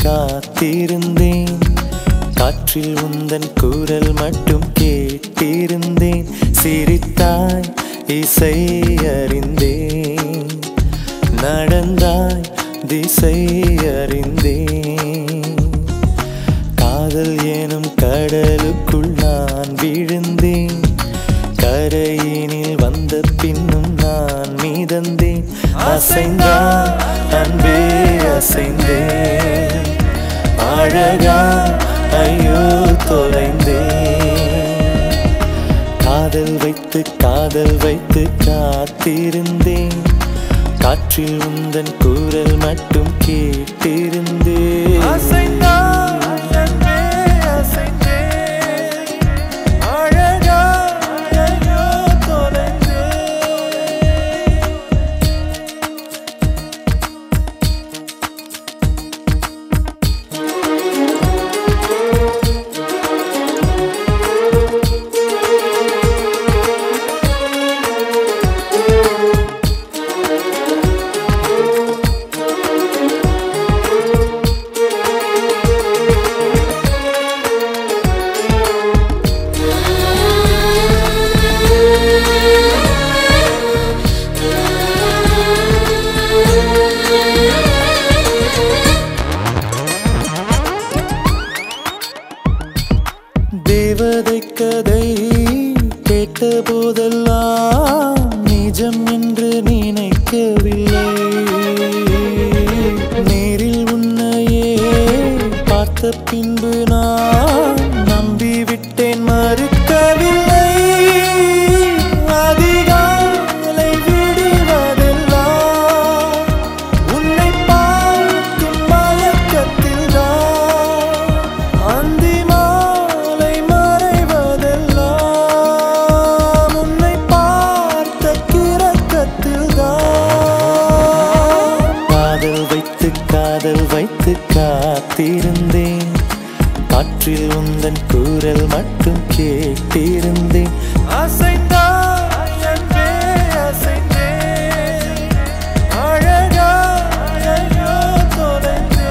காத்திருந்தேன். காற்றில் உந்தன் குரல் மட்டும் கேட்டிருந்தேன். சிரித்தாய் இசை அறிந்தேன். நடந்தாய் திசை அறிந்தேன். காதல் எனும் கடலுக்குள் நான் விழுந்தேன். கரையினில் வந்த பின்னும் நான் மீதந்தேன். அசைந்தான் அன்பே அசைந்தேன். அழகா ஐயோ தொலைந்தேன். காதல் வைத்து காத்திருந்தேன். காற்றில் உந்தன் குரல் மட்டும் கேட்டிருந்தேன். அசைந்தான் அன்பே அசைந்தேன். அழகா ஐயோ தொலைந்தேன். தேவதை கதை கேட்ட போதெல்லாம் நிஜம் என்று நினைக்கவில்லை. நேரில் உன்னையே பார்த்த பின்பு நான் நம்பிவிட்டேன், மறுக்கவில்லை. அதிகாலை விடுவதெல்லாம் உன்னை பார்க்கும் மயக்கத்தில் தான். அந்தி காதல் வைத்து காத்திருந்தேன். காற்றில் உந்தன் குரல் மட்டும் கேட்டிருந்தேன். அசைந்தான் அன்பே அசைந்தேன். அழகா ஐயோ தொலைந்தேன்.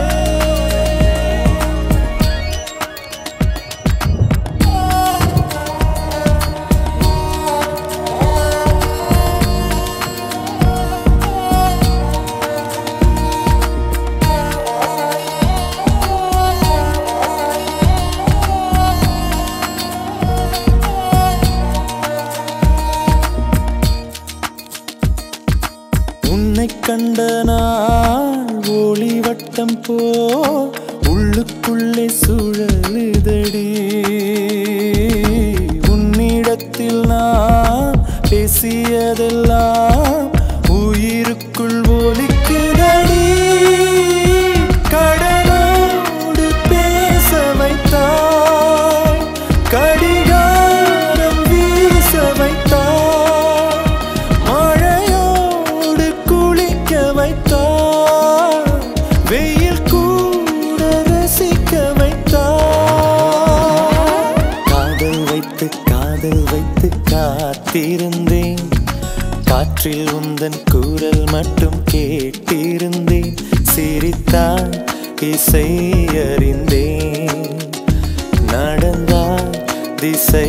உன்னை கண்ட நாள் ஒளிவட்டம் போ உள்ளுக்குள்ளே சுழலுதடி. உன்னிடத்தில் நான் பேசியதெல்லாம் உயிருக்குள் ஒலிக்குதடி. கடலோடு பேச வைத்தாய், கடிகாரம் வீச வைத்தாய், மழையோடு குளிக்க வைத்தாய், வெயில் கூட ரசிக்க வைத்தாய். காதல் வைத்து காத்திருந்தேன். காற்றில் உந்தன் குரல் மட்டும் கேட்டிருந்தேன். சிரித்தாய் இசை அறிந்தேன். நடந்தாய் திசை